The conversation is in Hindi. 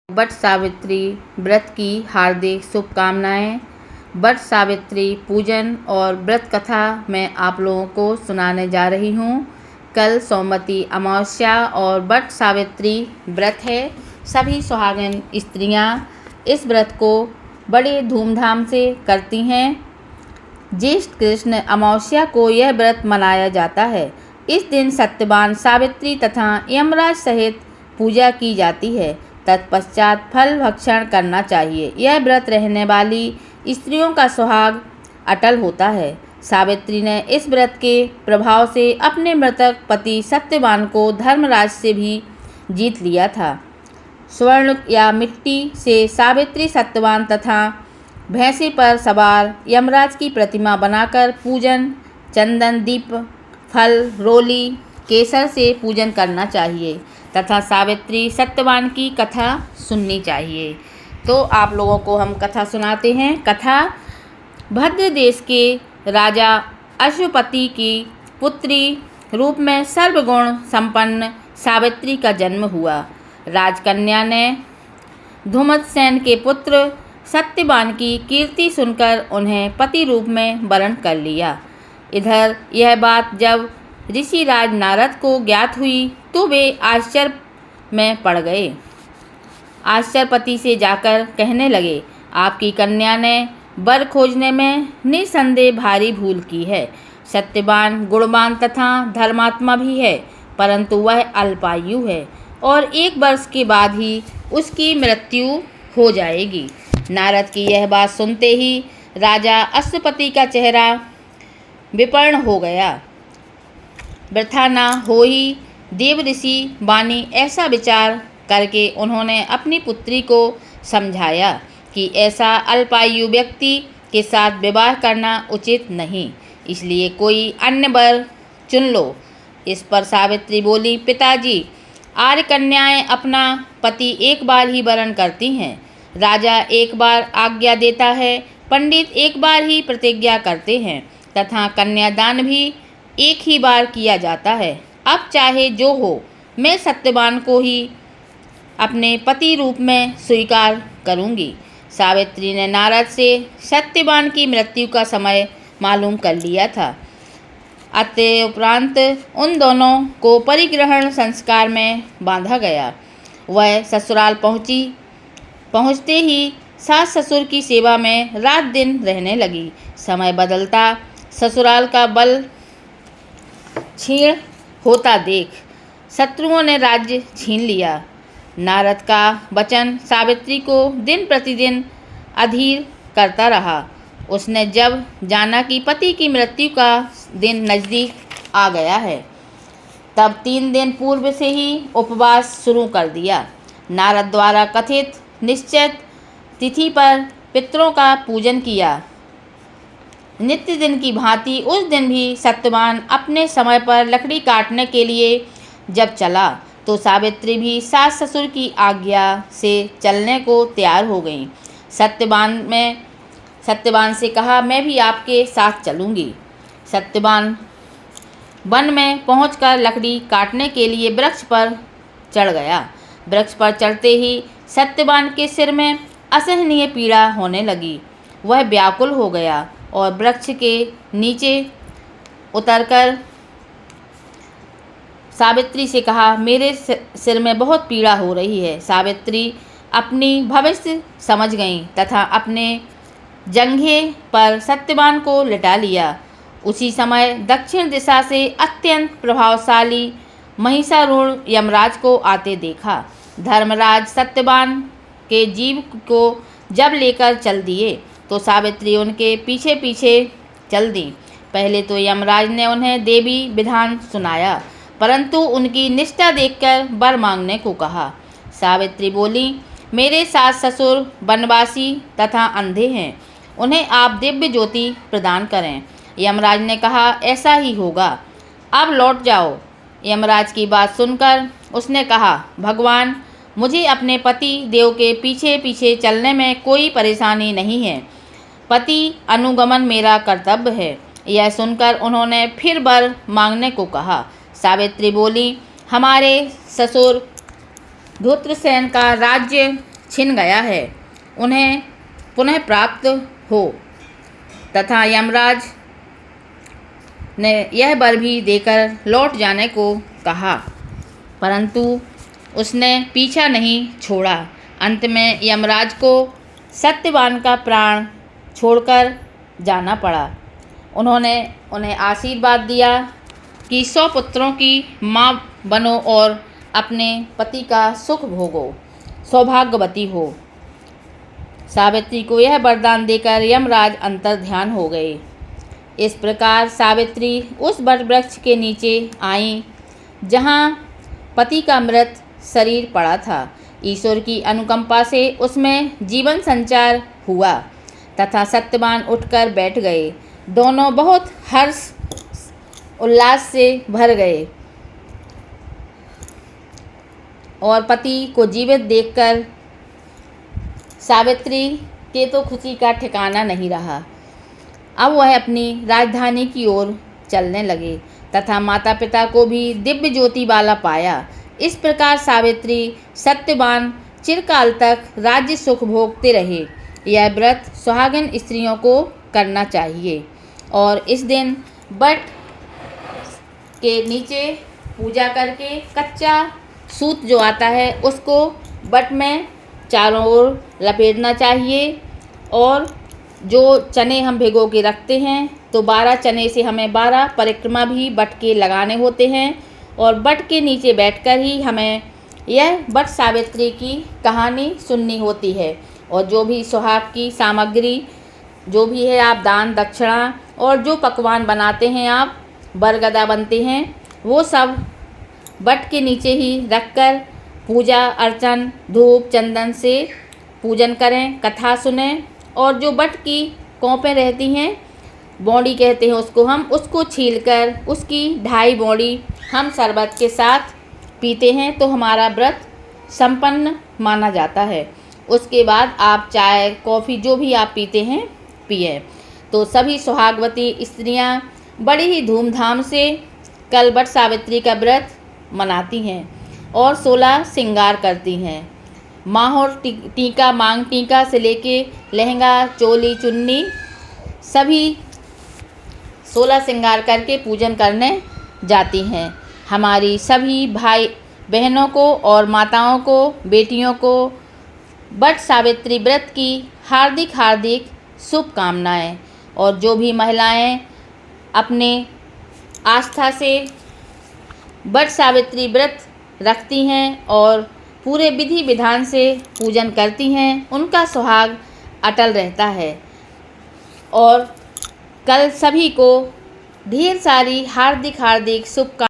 वट सावित्री व्रत की हार्दिक शुभकामनाएं। वट सावित्री पूजन और व्रत कथा मैं आप लोगों को सुनाने जा रही हूँ। कल सोमवती अमावस्या और वट सावित्री व्रत है। सभी सुहागिन स्त्रियाँ इस व्रत को बड़े धूमधाम से करती हैं। ज्येष्ठ कृष्ण अमावस्या को यह व्रत मनाया जाता है। इस दिन सत्यवान सावित्री तथा यमराज सहित पूजा की जाती है। तत्पश्चात फल भक्षण करना चाहिए। यह व्रत रहने वाली स्त्रियों का सुहाग अटल होता है। सावित्री ने इस व्रत के प्रभाव से अपने मृतक पति सत्यवान को धर्मराज से भी जीत लिया था। स्वर्ण या मिट्टी से सावित्री सत्यवान तथा भैंसे पर सवार यमराज की प्रतिमा बनाकर पूजन, चंदन, दीप, फल, रोली, केसर से पूजन करना चाहिए तथा सावित्री सत्यवान की कथा सुननी चाहिए। तो आप लोगों को हम कथा सुनाते हैं। कथा: भद्र देश के राजा अश्वपति की पुत्री रूप में सर्वगुण संपन्न सावित्री का जन्म हुआ। राजकन्या ने धूमत्सेन के पुत्र सत्यवान की कीर्ति सुनकर उन्हें पति रूप में वरण कर लिया। इधर यह बात जब ऋषिराज नारद को ज्ञात हुई तो वे आश्चर्य में पड़ गए। आश्चर्यपति से जाकर कहने लगे, आपकी कन्या ने वर खोजने में निसंदेह भारी भूल की है। सत्यवान गुणवान तथा धर्मात्मा भी है, परंतु वह अल्पायु है और 1 वर्ष के बाद ही उसकी मृत्यु हो जाएगी। नारद की यह बात सुनते ही राजा अश्वपति का चेहरा विपर्ण हो गया। वृथा न होई देव ऋषि वाणी, ऐसा विचार करके उन्होंने अपनी पुत्री को समझाया कि ऐसा अल्पायु व्यक्ति के साथ विवाह करना उचित नहीं, इसलिए कोई अन्य वर चुन लो। इस पर सावित्री बोली, पिताजी, आर्य कन्याएं अपना पति 1 बार ही वरण करती हैं। राजा 1 बार आज्ञा देता है, पंडित 1 बार ही प्रतिज्ञा करते हैं तथा कन्यादान भी 1 ही बार किया जाता है। अब चाहे जो हो, मैं सत्यवान को ही अपने पति रूप में स्वीकार करूंगी। सावित्री ने नारद से सत्यवान की मृत्यु का समय मालूम कर लिया था। उपरांत उन दोनों को परिग्रहण संस्कार में बांधा गया। वह ससुराल पहुँचते ही सास ससुर की सेवा में रात दिन रहने लगी। समय बदलता ससुराल का बल क्षीण होता देख शत्रुओं ने राज्य छीन लिया। नारद का वचन सावित्री को दिन प्रतिदिन अधीर करता रहा। उसने जब जाना कि पति की मृत्यु का दिन नज़दीक आ गया है, तब 3 दिन पूर्व से ही उपवास शुरू कर दिया। नारद द्वारा कथित निश्चित तिथि पर पितरों का पूजन किया। नित्य दिन की भांति उस दिन भी सत्यवान अपने समय पर लकड़ी काटने के लिए जब चला तो सावित्री भी सास ससुर की आज्ञा से चलने को तैयार हो गई। सत्यवान से कहा, मैं भी आपके साथ चलूँगी। सत्यवान वन में पहुंचकर लकड़ी काटने के लिए वृक्ष पर चढ़ गया। वृक्ष पर चढ़ते ही सत्यवान के सिर में असहनीय पीड़ा होने लगी। वह व्याकुल हो गया और वृक्ष के नीचे उतरकर सावित्री से कहा, मेरे सिर में बहुत पीड़ा हो रही है। सावित्री अपनी भविष्य समझ गई तथा अपने जंघे पर सत्यवान को लिटा लिया। उसी समय दक्षिण दिशा से अत्यंत प्रभावशाली महिषारूढ़ यमराज को आते देखा। धर्मराज सत्यवान के जीव को जब लेकर चल दिए तो सावित्री उनके पीछे पीछे चल दी। पहले तो यमराज ने उन्हें देवी विधान सुनाया, परंतु उनकी निष्ठा देखकर वर मांगने को कहा। सावित्री बोली, मेरे सास ससुर वनवासी तथा अंधे हैं, उन्हें आप दिव्य ज्योति प्रदान करें। यमराज ने कहा, ऐसा ही होगा, अब लौट जाओ। यमराज की बात सुनकर उसने कहा, भगवान, मुझे अपने पति देव के पीछे पीछे चलने में कोई परेशानी नहीं है। पति अनुगमन मेरा कर्तव्य है। यह सुनकर उन्होंने फिर वर मांगने को कहा। सावित्री बोली, हमारे ससुर धूत्रसेन का राज्य छिन गया है उन्हें पुनः प्राप्त हो, तथा यमराज ने यह वर भी देकर लौट जाने को कहा, परंतु उसने पीछा नहीं छोड़ा। अंत में यमराज को सत्यवान का प्राण छोड़कर जाना पड़ा। उन्होंने उन्हें आशीर्वाद दिया कि 100 पुत्रों की माँ बनो और अपने पति का सुख भोगो, सौभाग्यवती हो। सावित्री को यह वरदान देकर यमराज अंतर्ध्यान हो गए। इस प्रकार सावित्री उस वट वृक्ष के नीचे आईं जहाँ पति का मृत शरीर पड़ा था। ईश्वर की अनुकंपा से उसमें जीवन संचार हुआ तथा सत्यवान उठकर बैठ गए। दोनों बहुत हर्ष उल्लास से भर गए और पति को जीवित देखकर सावित्री के तो खुशी का ठिकाना नहीं रहा। अब वह अपनी राजधानी की ओर चलने लगे तथा माता पिता को भी दिव्य ज्योति वाला पाया। इस प्रकार सावित्री सत्यवान चिरकाल तक राज्य सुख भोगते रहे। यह व्रत सुहागिन स्त्रियों को करना चाहिए और इस दिन वट के नीचे पूजा करके कच्चा सूत जो आता है उसको वट में चारों ओर लपेटना चाहिए और जो चने हम भिगो के रखते हैं तो 12 चने से हमें 12 परिक्रमा भी वट के लगाने होते हैं और वट के नीचे बैठकर ही हमें यह वट सावित्री की कहानी सुननी होती है। और जो भी सुहाग की सामग्री जो भी है आप दान दक्षिणा और जो पकवान बनाते हैं आप बरगदा बनते हैं वो सब वट के नीचे ही रखकर पूजा अर्चन धूप चंदन से पूजन करें, कथा सुने और जो वट की कौपें रहती हैं बौड़ी कहते हैं उसको, हम उसको छीलकर उसकी 2.5 बौड़ी हम शरबत के साथ पीते हैं तो हमारा व्रत संपन्न माना जाता है। उसके बाद आप चाय कॉफ़ी जो भी आप पीते हैं पिए। तो सभी सुहागवती स्त्रियां बड़ी ही धूमधाम से कल वट सावित्री का व्रत मनाती हैं और 16 श्रृंगार करती हैं। माहौर टीका मांग टीका से लेके लहंगा चोली चुन्नी सभी 16 श्रृंगार करके पूजन करने जाती हैं। हमारी सभी भाई बहनों को और माताओं को बेटियों को वट सावित्री व्रत की हार्दिक हार्दिक शुभकामनाएं। और जो भी महिलाएं अपने आस्था से वट सावित्री व्रत रखती हैं और पूरे विधि विधान से पूजन करती हैं उनका सुहाग अटल रहता है। और कल सभी को ढेर सारी हार्दिक हार्दिक शुभकामनाएं।